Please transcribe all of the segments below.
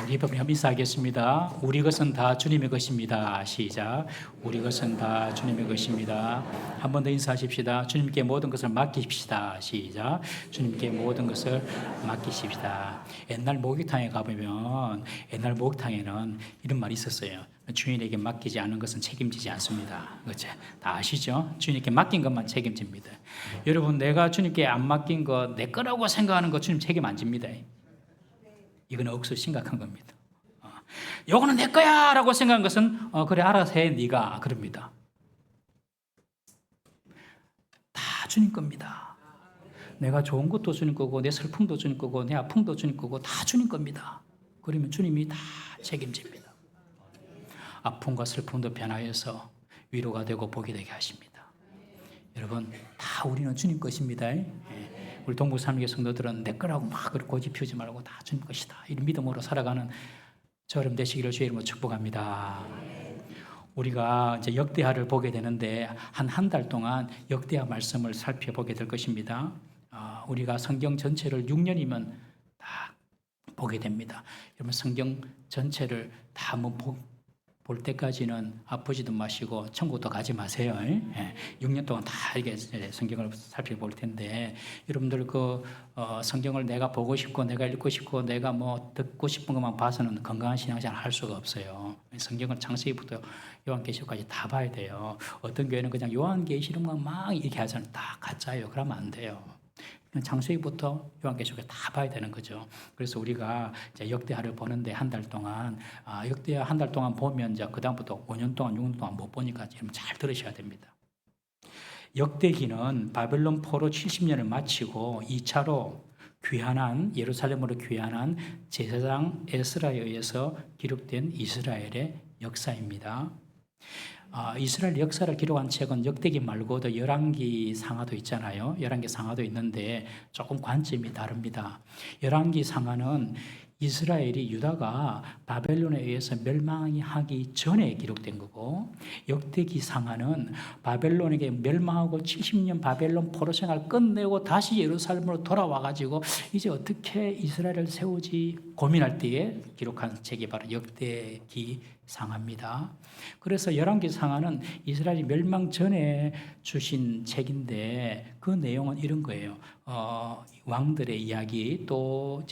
우리 법리 한번 인사하겠습니다. 우리 것은 다 주님의 것입니다. 시작. 우리 것은 다 주님의 것입니다. 한 번 더 인사하십시다. 주님께 모든 것을 맡기십시다. 시작. 주님께 모든 것을 맡기십시다. 옛날 목욕탕에 가보면 옛날 목욕탕에는 이런 말이 있었어요. 주인에게 맡기지 않은 것은 책임지지 않습니다. 그렇죠? 다 아시죠? 주님께 맡긴 것만 책임집니다. 여러분, 내가 주님께 안 맡긴 거, 내 거라고 생각하는 거 주님 책임 안 집니다. 이건 억수 심각한 겁니다. 요거는 내 거야 라고 생각하는 것은 그래 알아서 해 네가 그럽니다. 다 주님 겁니다. 내가 좋은 것도 주님 거고 내 슬픔도 주님 거고 내 아픔도 주님 거고 다 주님 겁니다. 그러면 주님이 다 책임집니다. 아픔과 슬픔도 변화해서 위로가 되고 복이 되게 하십니다. 여러분, 다 우리는 주님 것입니다. 우리 동북삼계 성도들은 내 거라고 막 고집 피우지 말고 다 주님 것이다. 이런 믿음으로 살아가는 저럼 되시기를 주의 이름으로 축복합니다. 우리가 이제 역대하를 보게 되는데 한 달 동안 역대하 말씀을 살펴보게 될 것입니다. 우리가 성경 전체를 6년이면 다 보게 됩니다. 여러분, 성경 전체를 다 한번 볼 때까지는 아프지도 마시고 천국도 가지 마세요. 6년 동안 다 이게 성경을 살펴볼 텐데 여러분들 성경을 내가 보고 싶고 내가 읽고 싶고 내가 뭐 듣고 싶은 것만 봐서는 건강한 신앙생활 할 수가 없어요. 성경을 창세기부터 요한계시록까지 다 봐야 돼요. 어떤 교회는 그냥 요한계시록만 막 이렇게 하잖아요. 다 가짜예요. 그러면 안 돼요. 창세기부터 요한계시록에 다 봐야 되는 거죠. 그래서 우리가 이제 역대하를 보는데 한 달 동안 역대하 한 달 동안 보면 이제 그 다음부터 5년 동안 6년 동안 못 보니까 여러분 잘 들으셔야 됩니다. 역대기는 바벨론 포로 70년을 마치고 2차로 예루살렘으로 귀환한 제사장 에스라에 의해서 기록된 이스라엘의 역사입니다. 이스라엘 역사를 기록한 책은 역대기 말고도 열왕기 상하도 있잖아요. 열왕기 상하도 있는데 조금 관점이 다릅니다. 열왕기 상하는 이스라엘이 유다가 바벨론에 의해서 멸망하기 전에 기록된 거고, 역대기 상하는 바벨론에게 멸망하고 70년 바벨론 포로 생활 끝내고 다시 예루살렘으로 돌아와가지고 이제 어떻게 이스라엘을 세우지 고민할 때에 기록한 책이 바로 역대기 상하입니다. 그래서 열왕기 상하는 이스라엘이 멸망 전에 주신 책인데 그 내용은 이런 거예요. 왕들의 이야기 또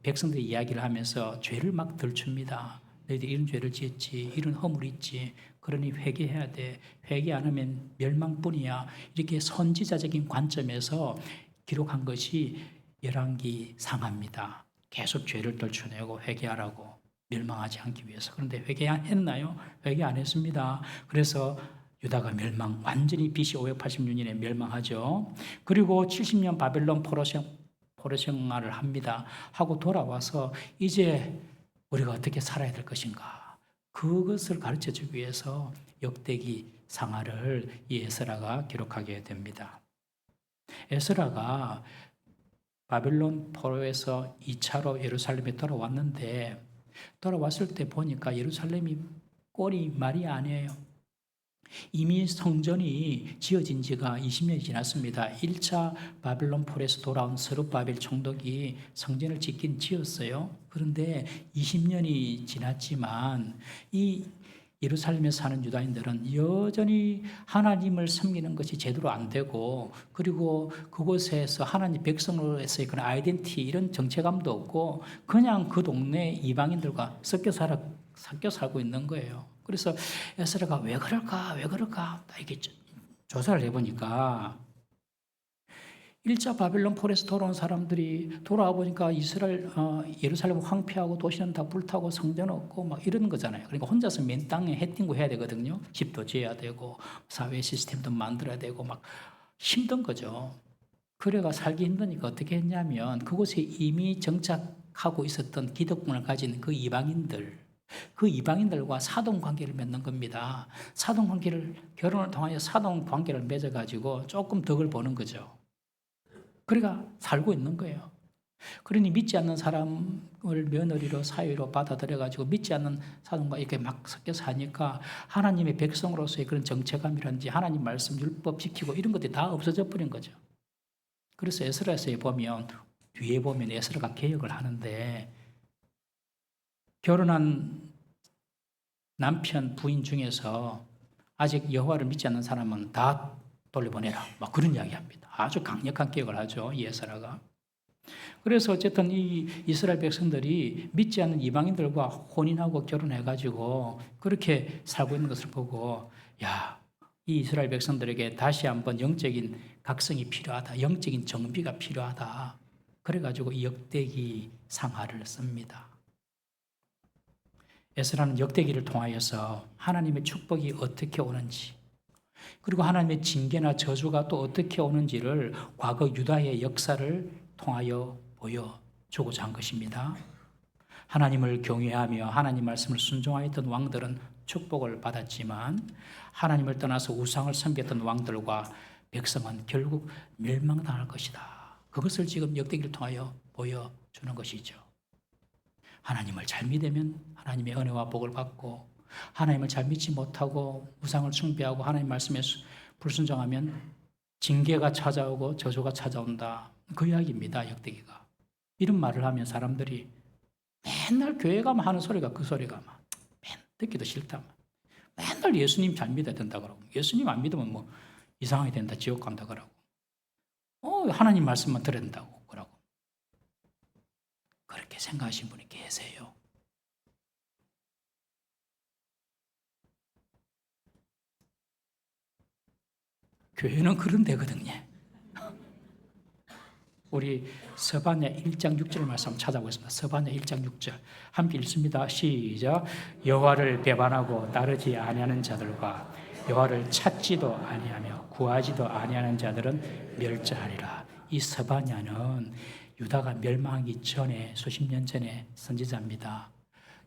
백성들의 이야기를 하면서 죄를 막 들춥니다. 너희들이 이런 죄를 지었지, 이런 허물이 있지, 그러니 회개해야 돼. 회개 안 하면 멸망뿐이야. 이렇게 선지자적인 관점에서 기록한 것이 열왕기 상하입니다. 계속 죄를 떨쳐내고 회개하라고, 멸망하지 않기 위해서. 그런데 회개했나요? 회개 안 했습니다. 그래서 유다가 완전히 BC 586년에 멸망하죠. 그리고 70년 바벨론 포로 생활을 합니다. 하고 돌아와서 이제 우리가 어떻게 살아야 될 것인가, 그것을 가르쳐 주기 위해서 역대기 상하를 이 에스라가 기록하게 됩니다. 에스라가 바벨론 포로에서 2차로 예루살렘에 돌아왔을 때 보니까 예루살렘이 꼴이 말이 아니에요. 이미 성전이 지어진 지가 20년이 지났습니다. 1차 바벨론 포로에서 돌아온 스룹바벨 총독이 성전을 지었어요. 그런데 20년이 지났지만 이 예루살렘에 사는 유다인들은 여전히 하나님을 섬기는 것이 제대로 안 되고, 그리고 그곳에서 하나님 백성으로서의 그런 아이덴티티, 이런 정체감도 없고 그냥 그 동네 이방인들과 섞여 살고 있는 거예요. 그래서 에스라가 왜 그럴까 이렇게 조사를 해보니까 1차 바벨론 포로에서 돌아온 사람들이 돌아와 보니까 예루살렘 황폐하고 도시는 다 불타고 성전 없고 막 이런 거잖아요. 그러니까 혼자서 맨 땅에 해띵고 해야 되거든요. 집도 지어야 되고 사회 시스템도 만들어야 되고 막 힘든 거죠. 그래가 살기 힘드니까 어떻게 했냐면 그곳에 이미 정착하고 있었던 기득권을 가진 그 이방인들과 사돈 관계를 맺는 겁니다. 결혼을 통하여 사돈 관계를 맺어가지고 조금 덕을 보는 거죠. 그러니까 살고 있는 거예요. 그러니 믿지 않는 사람을 며느리로 사위로 받아들여가지고 믿지 않는 사람과 이렇게 막 섞여 사니까 하나님의 백성으로서의 그런 정체감이라든지 하나님 말씀 율법 지키고 이런 것들이 다 없어져 버린 거죠. 그래서 에스라서에 보면 뒤에 보면 에스라가 개혁을 하는데 결혼한 남편, 부인 중에서 아직 여호와를 믿지 않는 사람은 다 돌려보내라. 막 그런 이야기합니다. 아주 강력한 개혁을 하죠, 이 에스라가. 그래서 어쨌든 이 이스라엘 백성들이 믿지 않는 이방인들과 혼인하고 결혼해가지고 그렇게 살고 있는 것을 보고, 야, 이 이스라엘 백성들에게 다시 한번 영적인 각성이 필요하다. 영적인 정비가 필요하다. 그래가지고 이 역대기 상하를 씁니다. 에스라는 역대기를 통하여서 하나님의 축복이 어떻게 오는지, 그리고 하나님의 징계나 저주가 또 어떻게 오는지를 과거 유다의 역사를 통하여 보여주고자 한 것입니다. 하나님을 경외하며 하나님 말씀을 순종하였던 왕들은 축복을 받았지만 하나님을 떠나서 우상을 섬겼던 왕들과 백성은 결국 멸망당할 것이다. 그것을 지금 역대기를 통하여 보여주는 것이죠. 하나님을 잘 믿으면 하나님의 은혜와 복을 받고, 하나님을 잘 믿지 못하고 우상을 숭배하고 하나님 말씀에 불순종하면 징계가 찾아오고 저주가 찾아온다. 그 이야기입니다, 역대기가. 이런 말을 하면 사람들이 맨날 교회 가면 하는 소리가 그 소리가 막 듣기도 싫다. 맨날 예수님 잘 믿어야 된다 그러고, 예수님 안 믿으면 뭐 이상하게 된다, 지옥 간다 그러고, 하나님 말씀만 들어야 된다고 그러고. 그렇게 생각하시는 분이 계세요. 교회는 그런 데거든요. 우리 서반야 1장 6절 말씀 찾아보겠습니다. 서반야 1장 6절 함께 읽습니다. 시작. 여호와를 배반하고 따르지 아니하는 자들과 여호와를 찾지도 아니하며 구하지도 아니하는 자들은 멸절하리라. 이 서반야는 유다가 멸망하기 전에 수십 년 전에 선지자입니다.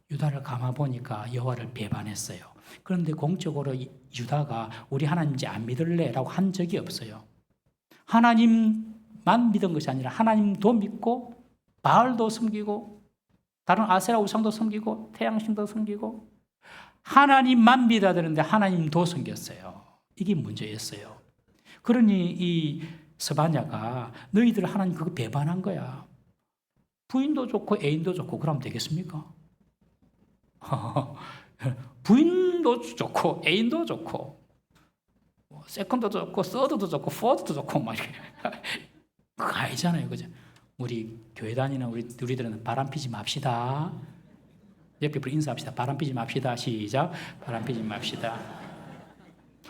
유다를 감아 보니까 여호와를 배반했어요. 그런데 공적으로 유다가 우리 하나님 이제 안 믿을래라고 한 적이 없어요. 하나님만 믿은 것이 아니라 하나님도 믿고 바알도 섬기고 다른 아세라 우상도 섬기고 태양신도 섬기고 하나님만 믿어야 되는데 하나님도 섬겼어요. 이게 문제였어요. 그러니 이 스바냐가 너희들 하나님 그거 배반한 거야. 부인도 좋고 애인도 좋고 그러면 되겠습니까? 부인도 좋고 애인도 좋고 세컨도 좋고 서드도 좋고 포드도 좋고 막 이렇게 그거 아니잖아요, 그죠? 우리 교회 다니는 우리들은 바람 피지 맙시다. 옆에 분 인사합시다. 바람 피지 맙시다. 시작. 바람 피지 맙시다.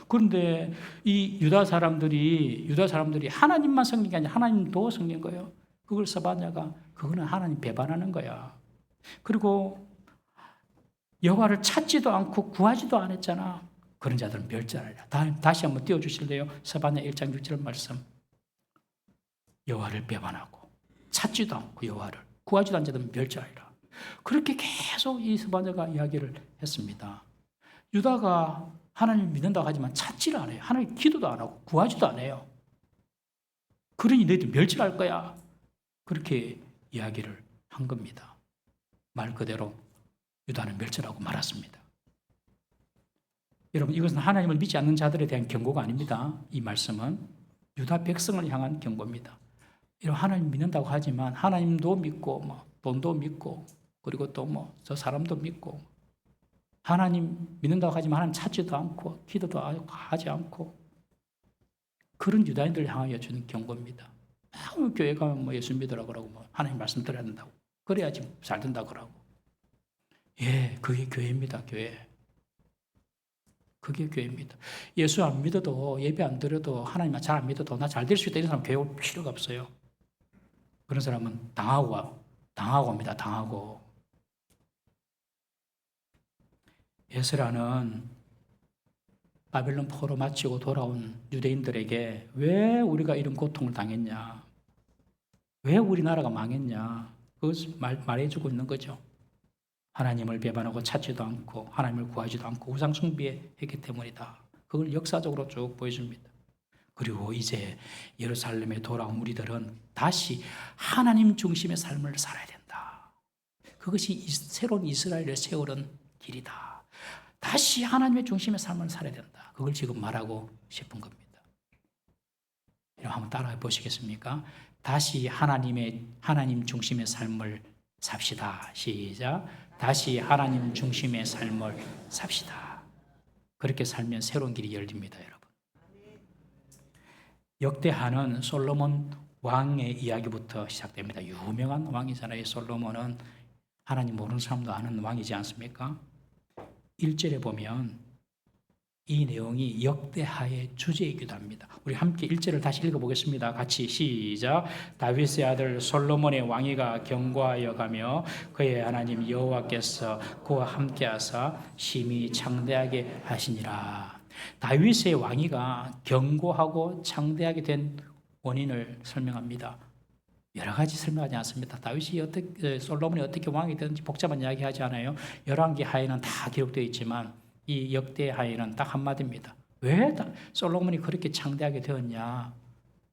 그런데 이 유다 사람들이 하나님만 섬긴 게 아니라 하나님도 섬긴 거예요. 그걸 서바냐가 그거는 하나님 배반하는 거야. 그리고 여호와를 찾지도 않고 구하지도 않았잖아. 그런 자들은 멸절하리라. 다시 한번 띄워주실래요? 서바냐 1장 6절 말씀. 여호와를 배반하고 찾지도 않고 여호와를 구하지도 않은 자들은 멸절하리라. 그렇게 계속 이 서바냐가 이야기를 했습니다. 유다가 하나님을 믿는다고 하지만 찾지를 않아요. 하나님 기도도 안 하고 구하지도 않아요. 그러니 너희들 멸절할 거야. 그렇게 이야기를 한 겁니다. 말 그대로 유다는 멸절하고 말았습니다. 여러분, 이것은 하나님을 믿지 않는 자들에 대한 경고가 아닙니다. 이 말씀은 유다 백성을 향한 경고입니다. 여러분, 하나님 믿는다고 하지만 하나님도 믿고 돈도 믿고 그리고 또 저 사람도 믿고 하나님 믿는다고 하지만 하나님 찾지도 않고 기도도 하지 않고 그런 유다인들을 향하여 주는 경고입니다. 교회 가면 예수 믿으라고 그러고 하나님 말씀 들어야 된다고 그래야지 잘 된다고 그러고. 예, 그게 교회입니다. 교회. 그게 교회입니다. 예수 안 믿어도 예배 안 드려도 하나님 잘 안 믿어도 나 잘 될 수 있다 이런 사람 교회 올 필요가 없어요. 그런 사람은 당하고 합니다. 당하고. 에스라는 바벨론 포로 마치고 돌아온 유대인들에게 왜 우리가 이런 고통을 당했냐, 왜 우리나라가 망했냐, 그것을 말해주고 있는 거죠. 하나님을 배반하고 찾지도 않고 하나님을 구하지도 않고 우상 숭배했기 때문이다. 그걸 역사적으로 쭉 보여줍니다. 그리고 이제 예루살렘에 돌아온 우리들은 다시 하나님 중심의 삶을 살아야 된다. 그것이 새로운 이스라엘을 세우는 길이다. 다시 하나님의 중심의 삶을 살아야 된다. 그걸 지금 말하고 싶은 겁니다. 한번 따라해 보시겠습니까? 다시 하나님 중심의 삶을 삽시다. 시작. 다시 하나님 중심의 삶을 삽시다. 그렇게 살면 새로운 길이 열립니다, 여러분. 역대하는 솔로몬 왕의 이야기부터 시작됩니다. 유명한 왕이잖아요. 솔로몬은 하나님 모르는 사람도 아는 왕이지 않습니까? 1절에 보면 이 내용이 역대하의 주제이기도 합니다. 우리 함께 1절을 다시 읽어보겠습니다. 같이 시작. 다윗의 아들 솔로몬의 왕위가 견고하여 가며 그의 하나님 여호와께서 그와 함께하사 심히 창대하게 하시니라. 다윗의 왕위가 견고하고 창대하게 된 원인을 설명합니다. 여러 가지 설명하지 않습니다. 다윗이 솔로몬이 어떻게 왕이 되는지 복잡한 이야기 하지 않아요. 열왕기 하에는 다 기록되어 있지만 이 역대 하에는 딱 한마디입니다. 왜 솔로몬이 그렇게 창대하게 되었냐?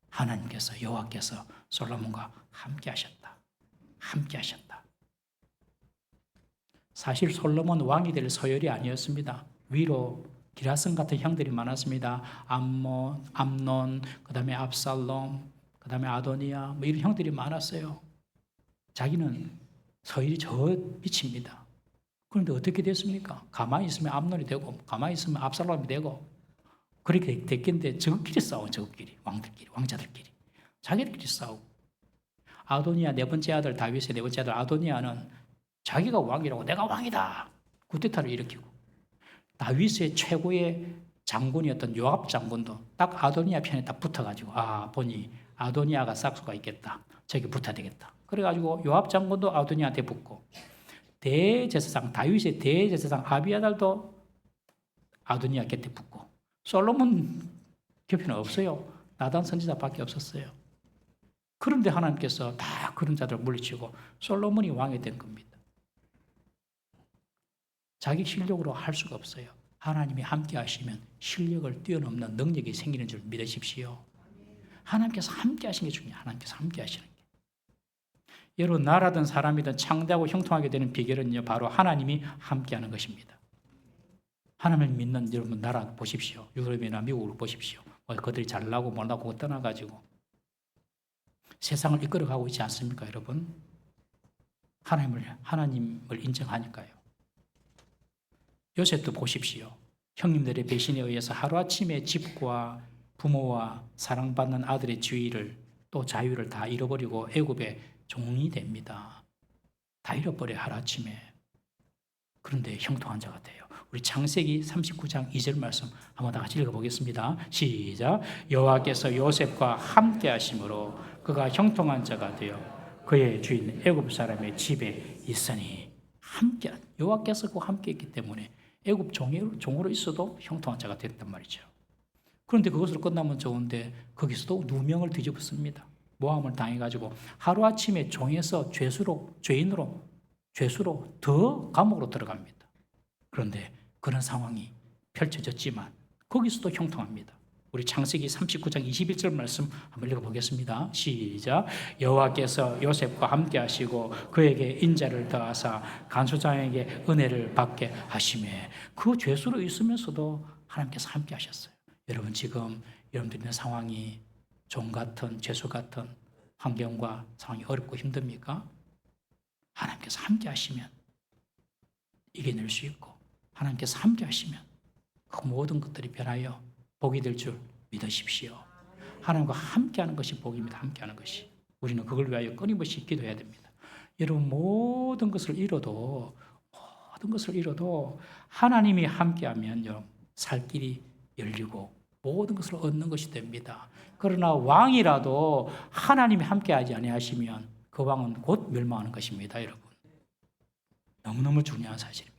하나님께서 여호와께서 솔로몬과 함께 하셨다. 함께 하셨다. 사실 솔로몬 왕이 될 서열이 아니었습니다. 위로 기라성 같은 형들이 많았습니다. 암논, 그 다음에 압살롬, 그 다음에 아도니아, 뭐 이런 형들이 많았어요. 자기는 서열이 저 밑입니다. 그런데 어떻게 됐습니까? 가만히 있으면 암논이 되고, 가만히 있으면 압살롬이 되고, 그렇게 됐겠는데 저끼리 싸워, 저끼리, 왕들끼리, 왕자들끼리. 자기들끼리 싸우고. 아도니아 네 번째 아들, 다윗의 네 번째 아들 아도니아는 자기가 왕이라고 내가 왕이다. 쿠데타를 일으키고. 다윗의 최고의 장군이었던 요압 장군도 딱 아도니아 편에 딱 붙어가지고 보니 아도니아가 싹수가 있겠다. 저기 붙어야 되겠다. 그래가지고 요압 장군도 아도니아한테 붙고 대제사장 다윗의 대제사장 아비아달도 아도니아 곁에 붙고 솔로몬 곁에는 없어요. 나단 선지자밖에 없었어요. 그런데 하나님께서 다 그런 자들을 물리치고 솔로몬이 왕이 된 겁니다. 자기 실력으로 할 수가 없어요. 하나님이 함께 하시면 실력을 뛰어넘는 능력이 생기는 줄 믿으십시오. 하나님께서 함께 하시는 게 중요해요. 하나님께서 함께 하시는 게. 여러분 나라든 사람이든 창대하고 형통하게 되는 비결은요. 바로 하나님이 함께 하는 것입니다. 하나님을 믿는 여러분 나라 보십시오. 유럽이나 미국을 보십시오. 그들이 잘나고 못나고 떠나가지고 세상을 이끌어가고 있지 않습니까, 여러분? 하나님을 인정하니까요. 요셉도 보십시오. 형님들의 배신에 의해서 하루아침에 집과 부모와 사랑받는 아들의 지위를 또 자유를 다 잃어버리고 애굽의 종이 됩니다. 다 잃어버려 하루아침에. 그런데 형통한 자가 돼요. 우리 창세기 39장 2절 말씀 한번 다 같이 읽어보겠습니다. 시작. 여호와께서 요셉과 함께 하심으로 그가 형통한 자가 되어 그의 주인 애굽 사람의 집에 있으니 함께 여호와께서 그와 함께 있기 때문에 애굽 종으로 있어도 형통한 자가 됐단 말이죠. 그런데 그것으로 끝나면 좋은데 거기서도 누명을 뒤집었습니다. 모함을 당해가지고 하루아침에 종에서 죄인으로 더 감옥으로 들어갑니다. 그런데 그런 상황이 펼쳐졌지만 거기서도 형통합니다. 우리 창세기 39장 21절 말씀 한번 읽어보겠습니다. 시작. 여호와께서 요셉과 함께 하시고 그에게 인자를 더하사 간수장에게 은혜를 받게 하시매 그 죄수로 있으면서도 하나님께서 함께 하셨어요. 여러분 지금 여러분들 있는 상황이 종 같은 죄수 같은 환경과 상황이 어렵고 힘듭니까? 하나님께서 함께 하시면 이겨낼 수 있고 하나님께서 함께 하시면 그 모든 것들이 변하여 복이 될 줄 믿으십시오. 하나님과 함께하는 것이 복입니다. 함께하는 것이. 우리는 그걸 위하여 끊임없이 기도해야 됩니다. 여러분 모든 것을 잃어도 하나님이 함께하면 살 길이 열리고 모든 것을 얻는 것이 됩니다. 그러나 왕이라도 하나님이 함께하지 아니하시면 그 왕은 곧 멸망하는 것입니다. 여러분 너무너무 중요한 사실입니다.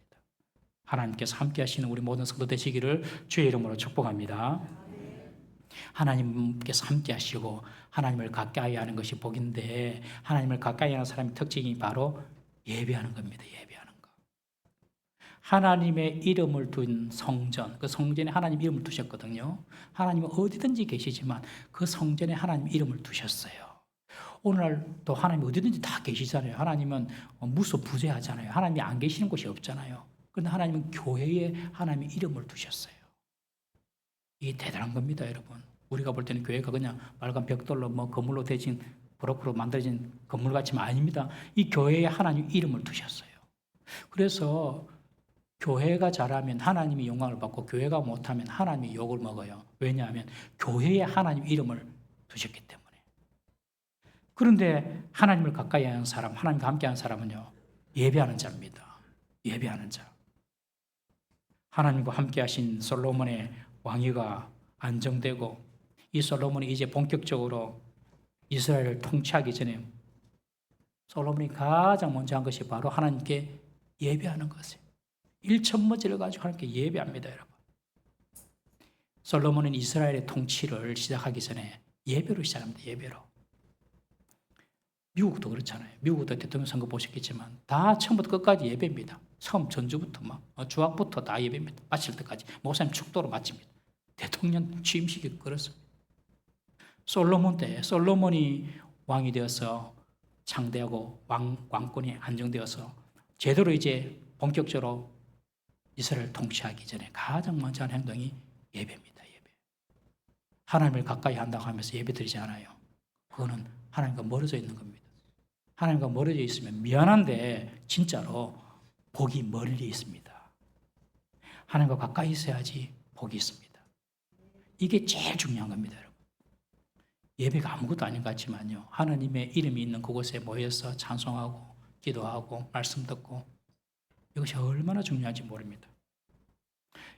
하나님께서 함께 하시는 우리 모든 성도 되시기를 주의 이름으로 축복합니다. 하나님께서 함께 하시고 하나님을 가까이 하는 것이 복인데 하나님을 가까이 하는 사람의 특징이 바로 예배하는 겁니다. 예배하는 거. 하나님의 이름을 둔 성전, 그 성전에 하나님 이름을 두셨거든요. 하나님은 어디든지 계시지만 그 성전에 하나님 이름을 두셨어요. 오늘날도 하나님이 어디든지 다 계시잖아요. 하나님은 무소부재하잖아요. 하나님이 안 계시는 곳이 없잖아요. 그런데 하나님은 교회에 하나님의 이름을 두셨어요. 이게 대단한 겁니다, 여러분. 우리가 볼 때는 교회가 그냥 빨간 벽돌로 건물로 대진 브로크로 만들어진 건물 같지만 아닙니다. 이 교회에 하나님 이름을 두셨어요. 그래서 교회가 잘하면 하나님이 영광을 받고 교회가 못하면 하나님이 욕을 먹어요. 왜냐하면 교회에 하나님 이름을 두셨기 때문에. 그런데 하나님을 가까이 하는 사람, 하나님과 함께하는 사람은요, 예배하는 자입니다. 예배하는 자. 하나님과 함께하신 솔로몬의 왕위가 안정되고 이 솔로몬이 이제 본격적으로 이스라엘을 통치하기 전에 솔로몬이 가장 먼저 한 것이 바로 하나님께 예배하는 것이에요. 일천머지를 가지고 하나님께 예배합니다, 여러분. 솔로몬은 이스라엘의 통치를 시작하기 전에 예배로 시작합니다. 예배로. 미국도 그렇잖아요. 미국도 대통령 선거 보셨겠지만 다 처음부터 끝까지 예배입니다. 처음 전주부터 주악부터 다 예배입니다. 마칠 때까지 목사님 축도로 마칩니다. 대통령 취임식이 그렇습니다. 솔로몬 때 솔로몬이 왕이 되어서 창대하고 왕권이 안정되어서 제대로 이제 본격적으로 이스라엘 통치하기 전에 가장 먼저 한 행동이 예배입니다. 예배. 하나님을 가까이 한다고 하면서 예배 드리지 않아요. 그거는 하나님과 멀어져 있는 겁니다. 하나님과 멀어져 있으면 미안한데 진짜로 복이 멀리 있습니다. 하나님과 가까이 있어야지 복이 있습니다. 이게 제일 중요한 겁니다, 여러분. 예배가 아무것도 아닌 것 같지만요, 하나님의 이름이 있는 그곳에 모여서 찬송하고 기도하고 말씀 듣고 이것이 얼마나 중요한지 모릅니다.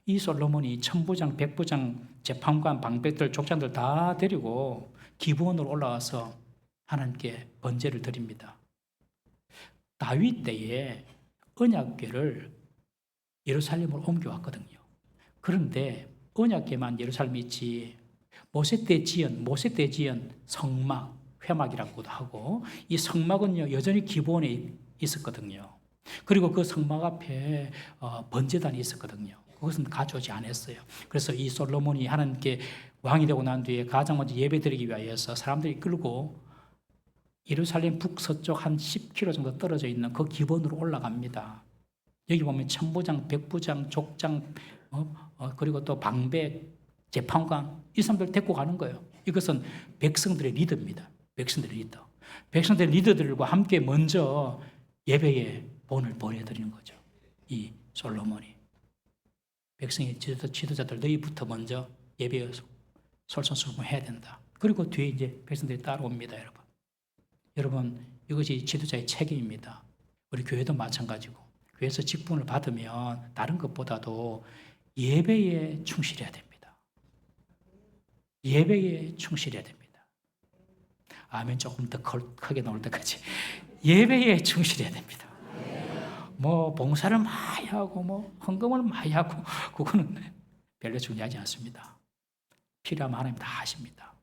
이 솔로몬이 천부장, 백부장, 재판관, 방백들, 족장들 다 데리고 기브온으로 올라와서 하나님께 번제를 드립니다. 다윗 때에 언약궤를 예루살렘으로 옮겨왔거든요. 그런데 언약궤만 예루살렘에 있지 모세 때 지은 성막, 회막이라고도 하고 이 성막은요 여전히 기브온에 있었거든요. 그리고 그 성막 앞에 번제단이 있었거든요. 그것은 가져오지 않았어요. 그래서 이 솔로몬이 하나님께 왕이 되고 난 뒤에 가장 먼저 예배드리기 위하여서 사람들이 끌고 예루살렘 북서쪽 한 10km 정도 떨어져 있는 그 기본으로 올라갑니다. 여기 보면 천부장, 백부장, 족장, 그리고 또 방백, 재판관 이 사람들 데리고 가는 거예요. 이것은 백성들의 리더입니다. 백성들의 리더. 백성들의 리더들과 함께 먼저 예배의 본을 보내드리는 거죠. 이 솔로몬이. 백성의 지도자들 너희부터 먼저 예배에 솔선수범해야 된다. 그리고 뒤에 이제 백성들이 따라옵니다, 여러분. 여러분, 이것이 지도자의 책임입니다. 우리 교회도 마찬가지고 교회에서 직분을 받으면 다른 것보다도 예배에 충실해야 됩니다. 예배에 충실해야 됩니다. 아멘 조금 더 크게 나올 때까지 예배에 충실해야 됩니다. 봉사를 많이 하고 헌금을 많이 하고 그거는 별로 중요하지 않습니다. 필요하면 하나님 다 하십니다.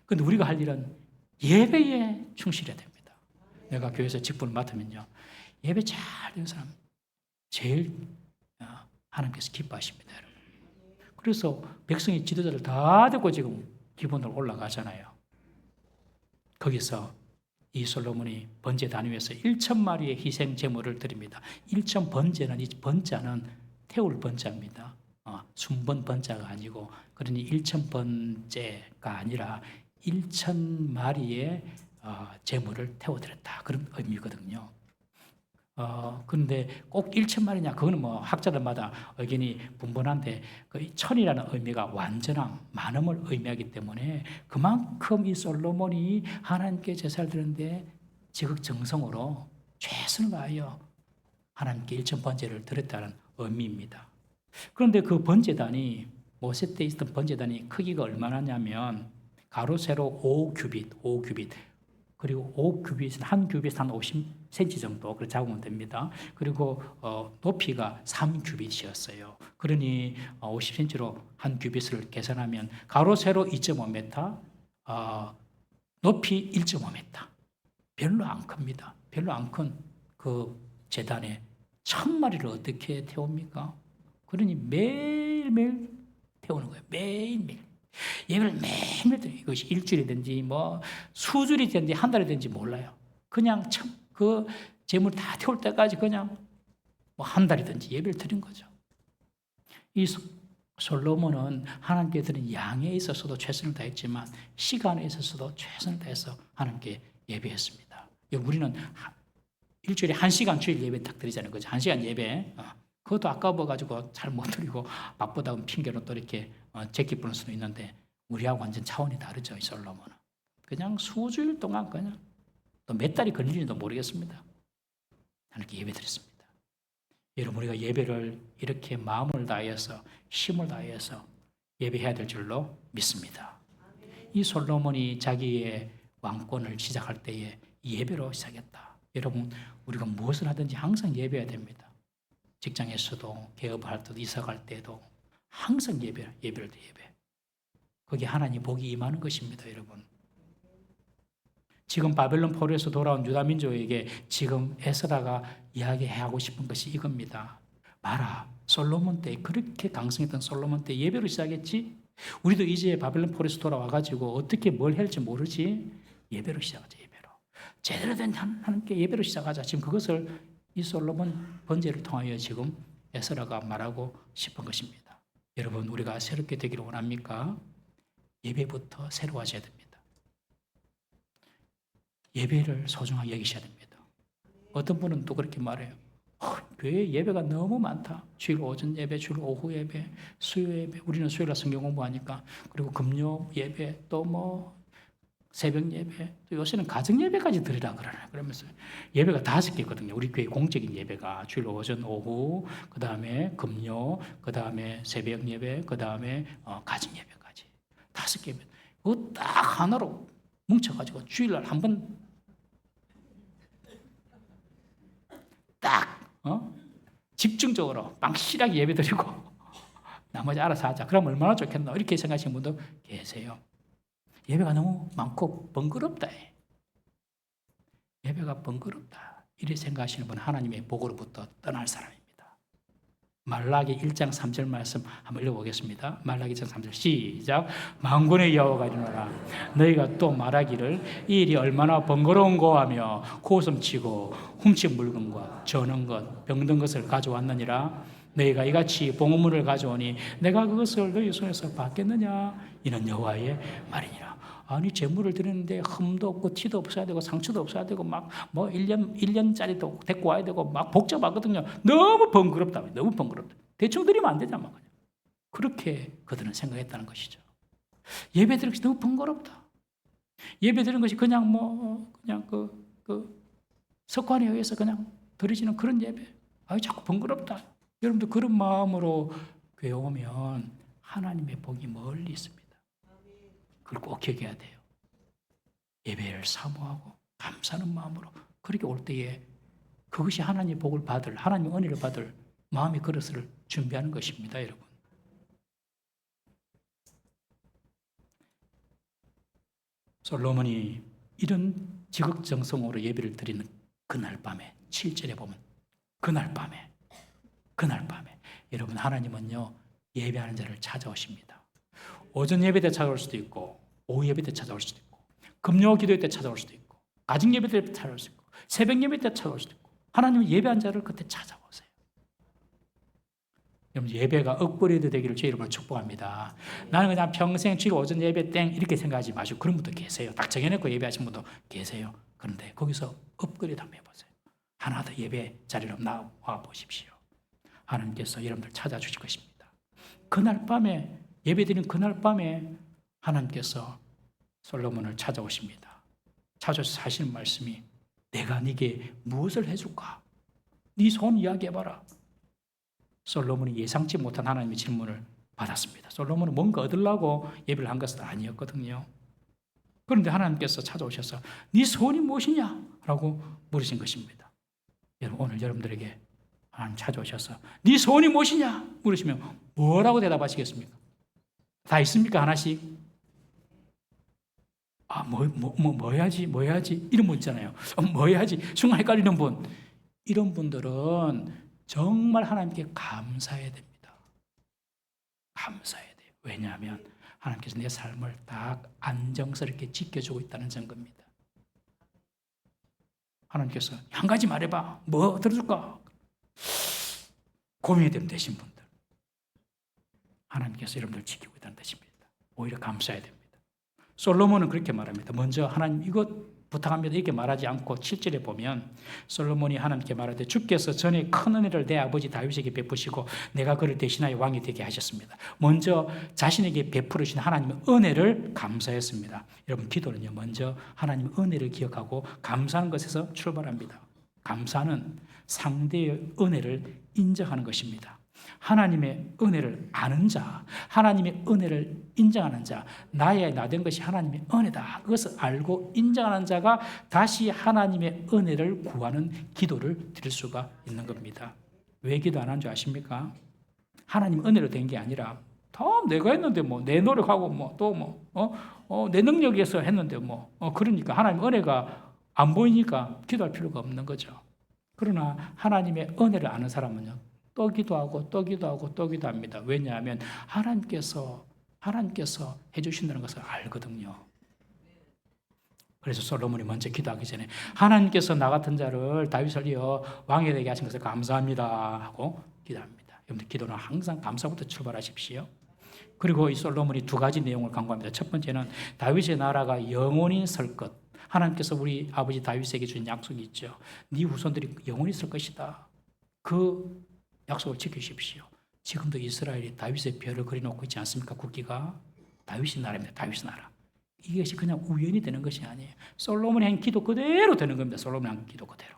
그런데 우리가 할 일은 예배에 충실해야 됩니다. 내가 교회에서 직분을 맡으면요, 예배 잘 되는 사람 제일 하나님께서 기뻐하십니다, 여러분. 그래서 백성의 지도자를 다 데리고 지금 기본으로 올라가잖아요. 거기서 이 솔로몬이 번제 단위에서 1,000마리의 희생 제물을 드립니다. 1,000 번제는 이 번자는 태울 번자입니다. 순번 번자가 아니고 그러니 1,000 번제가 아니라 1,000마리의 제물을 태워드렸다. 그런 의미거든요. 그런데 꼭 1,000마리냐? 그거는 학자들마다 의견이 분분한데 그 1,000이라는 의미가 완전한 많음을 의미하기 때문에 그만큼 이 솔로몬이 하나님께 제사를 드렸는데 지극정성으로 최선을 다하여 하나님께 1,000번제를 드렸다는 의미입니다. 그런데 그 번제단이 모세 때 있었던 번제단이 크기가 얼마나냐면 가로 세로 5규빗 그리고 5규빗은 한 규빗 한 50cm 정도 그렇게 잡으면 됩니다. 그리고 높이가 3규빗이었어요. 그러니 50cm로 한 규빗을 계산하면 가로 세로 2.5m, 높이 1.5m. 별로 안 큽니다. 별로 안 큰 그 제단에 1,000마리를 어떻게 태웁니까? 그러니 매일매일 태우는 거예요. 매일매일. 예배를 매일매일 드려요. 이것이 일주일이든지 수주일이든지 한 달이든지 몰라요. 그냥 그 재물 다 태울 때까지 그냥 한 달이든지 예배를 드린 거죠. 이 솔로몬은 하나님께 드린 양에 있어서도 최선을 다했지만 시간에 있어서도 최선을 다해서 하나님께 예배했습니다. 우리는 일주일에 1시간 주일 예배 딱 드리잖아요. 그죠? 1시간 예배. 그것도 아까워가지고 잘 못 드리고 바쁘다 핑계로 또 이렇게 제끼 부는 수도 있는데 우리하고 완전 차원이 다르죠. 이 솔로몬은. 그냥 수주일 동안 그냥 또 몇 달이 걸리는지도 모르겠습니다. 하나님께 예배 드렸습니다. 여러분 우리가 예배를 이렇게 마음을 다해서 힘을 다해서 예배해야 될 줄로 믿습니다. 이 솔로몬이 자기의 왕권을 시작할 때에 예배로 시작했다. 여러분 우리가 무엇을 하든지 항상 예배해야 됩니다. 직장에서도 개업을 할 때도 이사 갈 때도 항상 예배를 예배. 거기에 하나님 복이 임하는 것입니다. 여러분. 지금 바벨론 포로에서 돌아온 유다 민족에게 지금 에스라가 이야기하고 싶은 것이 이겁니다. 봐라. 솔로몬 때 그렇게 강성했던 솔로몬 때 예배로 시작했지? 우리도 이제 바벨론 포로에서 돌아와가지고 어떻게 뭘 할지 모르지? 예배로 시작하자. 예배로. 제대로 된 하나님께 예배로 시작하자. 지금 그것을 이 솔로몬 번제를 통하여 지금 에스라가 말하고 싶은 것입니다. 여러분 우리가 새롭게 되기를 원합니까? 예배부터 새로워져야 됩니다. 예배를 소중하게 여기셔야 됩니다. 어떤 분은 또 그렇게 말해요. 교회 예배가 너무 많다. 주일 오전 예배, 주일 오후 예배, 수요 예배. 우리는 수요일날 성경 공부하니까. 그리고 금요 예배, 또 뭐 새벽 예배, 또 요새는 가정 예배까지 드리라 그러나. 그러면서 예배가 5개거든요. 우리 교회 공적인 예배가 주일 오전, 오후, 그 다음에 금요, 그 다음에 새벽 예배, 그 다음에 가정 예배까지 5개 예배. 그거 딱 하나로 뭉쳐가지고 주일날 한번 딱 집중적으로 빵실하게 예배드리고 나머지 알아서 하자. 그럼 얼마나 좋겠노? 이렇게 생각하시는 분도 계세요. 예배가 너무 많고 번거롭다. 예배가 번거롭다. 이렇게 생각하시는 분은 하나님의 복으로부터 떠날 사람입니다. 말라기 1장 3절 말씀 한번 읽어보겠습니다. 말라기 1장 3절 시작. 만군의 여호와가 이르노라. 너희가 또 말하기를 이 일이 얼마나 번거로운고 하며 고슴치고 훔친 물건과 저는 것 병든 것을 가져왔느니라. 너희가 이같이 봉헌물을 가져오니 내가 그것을 너희 손에서 받겠느냐. 이는 여호와의 말이니라. 아니 제물을 드리는데 흠도 없고 티도 없어야 되고 상처도 없어야 되고 막 뭐 1년짜리도 데리고 와야 되고 막 복잡하거든요. 너무 번거롭다. 너무 번거롭다. 대충 드리면 안 되잖아. 그렇게 그들은 생각했다는 것이죠. 예배 드리는 것이 너무 번거롭다. 예배 드리는 것이 그냥 그냥 석관에 의해서 그냥 드리지는 그런 예배. 아유 자꾸 번거롭다. 여러분들 그런 마음으로 교회 오면 하나님의 복이 멀리 있습니다. 그걸 꼭 기억해야 돼요. 예배를 사모하고 감사하는 마음으로 그렇게 올 때에 그것이 하나님의 복을 받을, 하나님의 은혜를 받을 마음의 그릇을 준비하는 것입니다, 여러분. 솔로몬이 이런 지극정성으로 예배를 드리는 그날 밤에 7절에 보면 그날 밤에 여러분 하나님은요 예배하는 자를 찾아오십니다. 오전 예배 때 찾아올 수도 있고 오후 예배 때 찾아올 수도 있고 금요 기도회 때 찾아올 수도 있고 가정 예배 때 찾아올 수도 있고 새벽 예배 때 찾아올 수도 있고 하나님은 예배한 자를 그때 찾아오세요. 여러분 예배가 업그레이드 되기를 주의 이름으로 축복합니다. 나는 그냥 평생 주일 오전 예배 땡 이렇게 생각하지 마시고 그런 분도 계세요. 딱 정해놓고 예배하신 분도 계세요. 그런데 거기서 업그레이드 한번 해보세요. 하나 더 예배 자리로 나와 보십시오. 하나님께서 여러분들 찾아주실 것입니다. 그날 밤에 예배드린 그날 밤에 하나님께서 솔로몬을 찾아오십니다. 찾아오셔서 하시는 말씀이 내가 네게 무엇을 해줄까? 네 손 이야기해봐라. 솔로몬이 예상치 못한 하나님의 질문을 받았습니다. 솔로몬은 뭔가 얻으려고 예배를 한 것은 아니었거든요. 그런데 하나님께서 찾아오셔서 네 소원이 무엇이냐? 라고 물으신 것입니다. 여러분 오늘 여러분들에게 하나님 찾아오셔서 네 소원이 무엇이냐? 물으시면 뭐라고 대답하시겠습니까? 다 있습니까? 하나씩? 뭐 해야지? 이런 분 있잖아요. 뭐 해야지? 순간 헷갈리는 분. 이런 분들은 정말 하나님께 감사해야 됩니다. 감사해야 돼요. 왜냐하면 하나님께서 내 삶을 딱 안정스럽게 지켜주고 있다는 증거입니다. 하나님께서 한 가지 말해봐. 뭐 들어줄까? 고민이 되면 되신 분들. 하나님께서 여러분들 지키고 있다는 뜻입니다. 오히려 감사해야 됩니다. 솔로몬은 그렇게 말합니다. 먼저 하나님 이것 부탁합니다. 이렇게 말하지 않고 7절에 보면 솔로몬이 하나님께 말하되 주께서 전에 큰 은혜를 내 아버지 다윗에게 베푸시고 내가 그를 대신하여 왕이 되게 하셨습니다. 먼저 자신에게 베푸르신 하나님의 은혜를 감사했습니다. 여러분 기도는요, 먼저 하나님의 은혜를 기억하고 감사하는 것에서 출발합니다. 감사는 상대의 은혜를 인정하는 것입니다. 하나님의 은혜를 아는 자, 하나님의 은혜를 인정하는 자, 나의 나된 것이 하나님의 은혜다. 그것을 알고 인정하는 자가 다시 하나님의 은혜를 구하는 기도를 드릴 수가 있는 겁니다. 왜 기도 안 하는 줄 아십니까? 하나님 은혜로 된 게 아니라 다 내가 했는데 내 노력하고 내 능력에서 했는데 그러니까 하나님 은혜가 안 보이니까 기도할 필요가 없는 거죠. 그러나 하나님의 은혜를 아는 사람은요, 또 기도하고 또 기도하고 또 기도합니다. 왜냐하면 하나님께서 해주신다는 것을 알거든요. 그래서 솔로몬이 먼저 기도하기 전에 하나님께서 나 같은 자를 다윗을 이어 왕이 되게 하신 것을 감사합니다 하고 기도합니다. 여러분들 기도는 항상 감사부터 출발하십시오. 그리고 이 솔로몬이 두 가지 내용을 강구합니다. 첫 번째는 다윗의 나라가 영원히 설 것. 하나님께서 우리 아버지 다윗에게 준 약속이 있죠. 네 후손들이 영원히 설 것이다. 그 약속을 지키십시오. 지금도 이스라엘이 다윗의 별을 그려놓고 있지 않습니까? 국기가 다윗의 나라입니다. 다윗의 나라. 이것이 그냥 우연히 되는 것이 아니에요. 솔로몬이 한 기도 그대로 되는 겁니다. 솔로몬이 한 기도 그대로.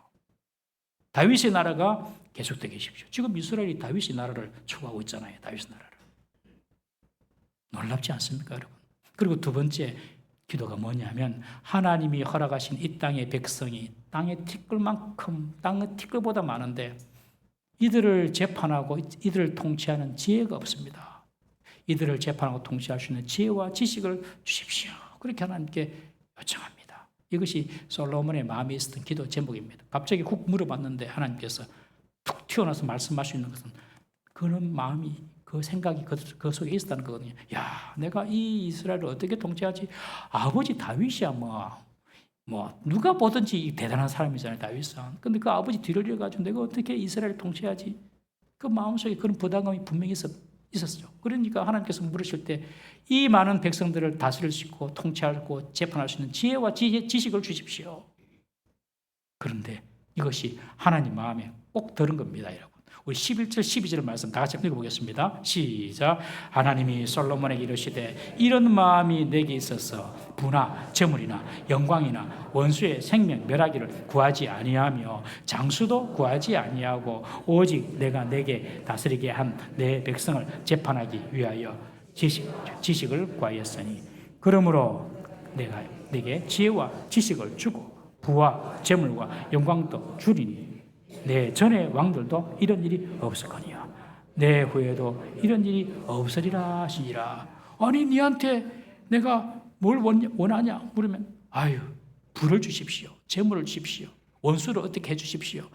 다윗의 나라가 계속되게 하십시오. 지금 이스라엘이 다윗의 나라를 추구하고 있잖아요. 다윗의 나라를. 놀랍지 않습니까, 여러분? 그리고 두 번째 기도가 뭐냐면 하나님이 허락하신 이 땅의 백성이 땅의 티끌만큼, 땅의 티끌보다 많은데 이들을 재판하고 이들을 통치하는 지혜가 없습니다. 이들을 재판하고 통치할 수 있는 지혜와 지식을 주십시오. 그렇게 하나님께 요청합니다. 이것이 솔로몬의 마음에 있었던 기도 제목입니다. 갑자기 훅 물어봤는데 하나님께서 툭 튀어나와서 말씀할 수 있는 것은 그런 마음이, 그 생각이 그 속에 있었다는 거거든요. 야, 내가 이 이스라엘을 어떻게 통치하지? 아버지 다윗이야 누가 보든지 대단한 사람이잖아요, 다윗은. 근데 그 아버지 뒤를 이어가지고 내가 어떻게 이스라엘을 통치하지? 그 마음속에 그런 부담감이 분명히 있었죠. 그러니까 하나님께서 물으실 때 이 많은 백성들을 다스릴 수 있고 통치하고 재판할 수 있는 지혜와 지식을 주십시오. 그런데 이것이 하나님 마음에 꼭 들은 겁니다, 여러분. 우리 11절, 12절 말씀 다 같이 읽어보겠습니다. 시작. 하나님이 솔로몬에게 이르시되 이런 마음이 내게 있어서 부나 재물이나 영광이나 원수의 생명 멸하기를 구하지 아니하며 장수도 구하지 아니하고 오직 내가 내게 다스리게 한 내 백성을 재판하기 위하여 지식을 구하였으니 그러므로 내가 내게 지혜와 지식을 주고 부와 재물과 영광도 주리니 내 전의 왕들도 이런 일이 없을거니와 내 후에도 이런 일이 없으리라 하시니라. 아니 니한테 내가 뭘 원하냐 물으면 부를 주십시오. 재물을 주십시오. 원수를 어떻게 해주십시오.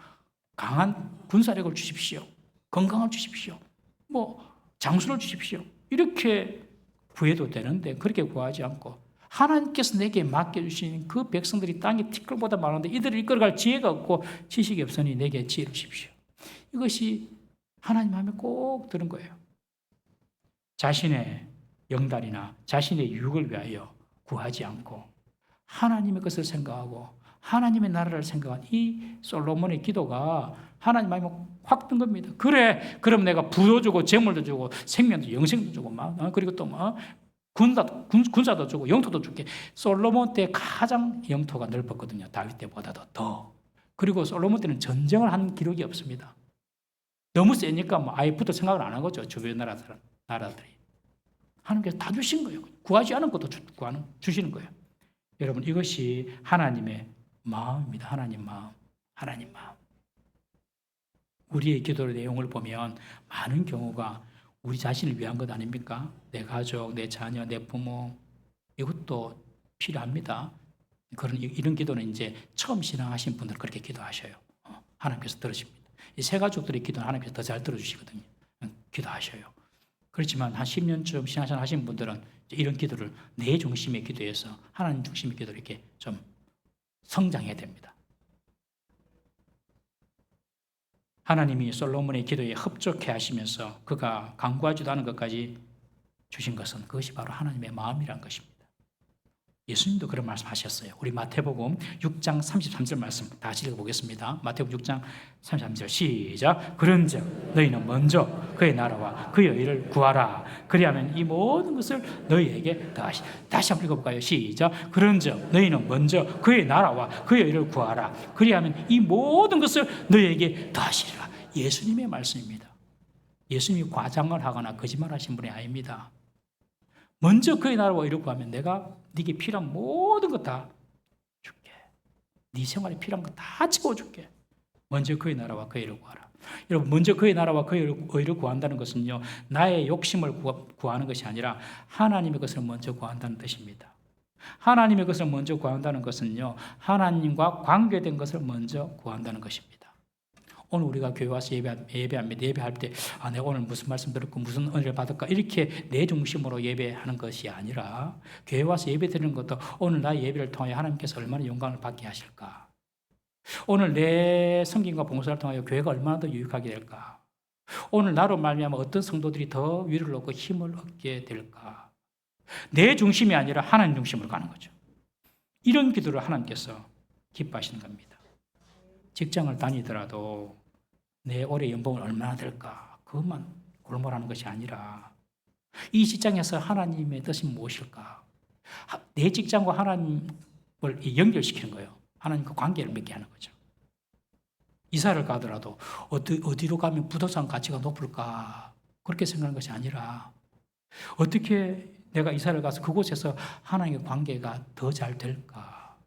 강한 군사력을 주십시오. 건강을 주십시오. 장수를 주십시오. 이렇게 구해도 되는데 그렇게 구하지 않고 하나님께서 내게 맡겨주신 그 백성들이 땅에 티끌보다 많은데 이들을 이끌어갈 지혜가 없고 지식이 없으니 내게 지혜를 주십시오. 이것이 하나님 마음에 꼭 드는 거예요. 자신의 영달이나 자신의 유익을 위하여 구하지 않고 하나님의 것을 생각하고 하나님의 나라를 생각한 이 솔로몬의 기도가 하나님 마음에 확 든 겁니다. 그래, 그럼 내가 부도 주고 재물도 주고 생명도 영생도 주고 그리고 또 군사도 주고 영토도 줄게. 솔로몬 때 가장 영토가 넓었거든요. 다윗 때보다도 더. 그리고 솔로몬 때는 전쟁을 한 기록이 없습니다. 너무 세니까 아예 붙을 생각을 안 한 거죠. 주변 나라들이. 하나님께서 다 주신 거예요. 구하지 않은 것도 주시는 거예요. 여러분 이것이 하나님의 마음입니다. 하나님 마음. 하나님 마음. 우리의 기도의 내용을 보면 많은 경우가 우리 자신을 위한 것 아닙니까? 내 가족, 내 자녀, 내 부모 이것도 필요합니다. 이런 기도는 이제 처음 신앙하신 분들 그렇게 기도하셔요. 하나님께서 들으십니다. 이 새 가족들의 기도는 하나님께서 더 잘 들어주시거든요. 기도하셔요. 그렇지만 한 10년쯤 신앙생활 하신 분들은 이런 기도를 내 중심의 기도에서 하나님 중심의 기도를 이렇게 좀 성장해야 됩니다. 하나님이 솔로몬의 기도에 협조케 하시면서 그가 간구하지도 않은 것까지 주신 것은 그것이 바로 하나님의 마음이란 것입니다. 예수님도 그런 말씀하셨어요. 우리 마태복음 6장 33절 말씀 다시 읽어보겠습니다. 마태복음 6장 33절 시작. 그런즉 너희는 먼저 그의 나라와 그의 의를 구하라. 그리하면 이 모든 것을 너희에게 다시 한번 읽어볼까요? 시작. 그런즉 너희는 먼저 그의 나라와 그의 의를 구하라. 그리하면 이 모든 것을 너희에게 더하시리라. 예수님의 말씀입니다. 예수님이 과장을 하거나 거짓말하신 분이 아닙니다. 먼저 그의 나라와 의를 구하면 내가 네게 필요한 모든 것 다 줄게. 네 생활에 필요한 것 다 채워줄게. 먼저 그의 나라와 그의 의를 구하라. 여러분, 먼저 그의 나라와 그의 의를 구한다는 것은요, 나의 욕심을 구하는 것이 아니라 하나님의 것을 먼저 구한다는 뜻입니다. 하나님의 것을 먼저 구한다는 것은요, 하나님과 관계된 것을 먼저 구한다는 것입니다. 오늘 우리가 교회 와서 예배합니다. 예배할 때 내가 오늘 무슨 말씀 들었고 무슨 은혜를 받을까 이렇게 내 중심으로 예배하는 것이 아니라 교회 와서 예배 드리는 것도 오늘 나의 예배를 통해 하나님께서 얼마나 영광을 받게 하실까, 오늘 내 성김과 봉사를 통하여 교회가 얼마나 더 유익하게 될까, 오늘 나로 말미암아 어떤 성도들이 더 위를 얻고 힘을 얻게 될까, 내 중심이 아니라 하나님 중심으로 가는 거죠. 이런 기도를 하나님께서 기뻐하시는 겁니다. 직장을 다니더라도 내 올해 연봉은 얼마나 될까 그것만 골몰하는 것이 아니라 이 직장에서 하나님의 뜻이 무엇일까, 내 직장과 하나님을 연결시키는 거예요. 하나님과 관계를 맺게 하는 거죠. 이사를 가더라도 어디로 가면 부동산 가치가 높을까 그렇게 생각하는 것이 아니라 어떻게 내가 이사를 가서 그곳에서 하나님의 관계가 더 잘 될까.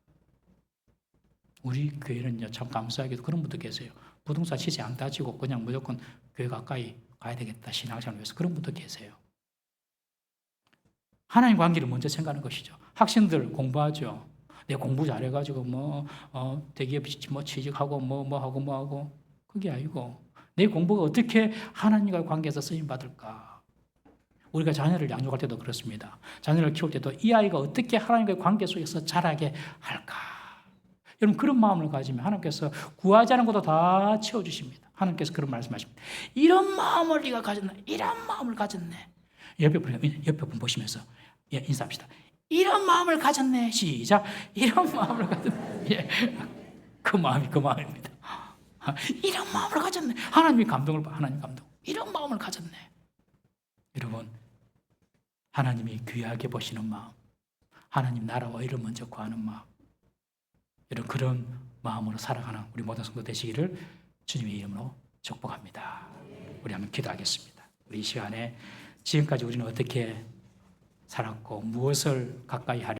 우리 교회는요, 참 감사하게도 그런 분도 계세요. 부동산 시세 안 따지고 그냥 무조건 교회 가까이 가야 되겠다, 신앙생활을 위해서. 그런 분도 계세요. 하나님 관계를 먼저 생각하는 것이죠. 학생들 공부하죠. 내가 공부 잘해가지고 대기업 취직하고 하고 그게 아니고 내 공부가 어떻게 하나님과의 관계에서 쓰임 받을까. 우리가 자녀를 양육할 때도 그렇습니다. 자녀를 키울 때도 이 아이가 어떻게 하나님과의 관계 속에서 자라게 할까. 여러분, 그런 마음을 가지면 하나님께서 구하지 않은 것도 다 채워주십니다. 하나님께서 그런 말씀하십니다. 이런 마음을 네가 가졌네. 이런 마음을 가졌네. 옆에 분 보시면서 인사합시다. 이런 마음을 가졌네. 시작. 이런 마음을 가졌네. 그 마음입니다. 이런 마음을 가졌네. 하나님 감동. 이런 마음을 가졌네. 여러분, 하나님이 귀하게 보시는 마음, 하나님 나라와 의를 먼저 구하는 마음, 이런 그런 마음으로 살아가는 우리 모든 성도 되시기를 주님의 이름으로 축복합니다. 우리 한번 기도하겠습니다. 우리 이 시간에 지금까지 우리는 어떻게 살았고 무엇을 가까이 하려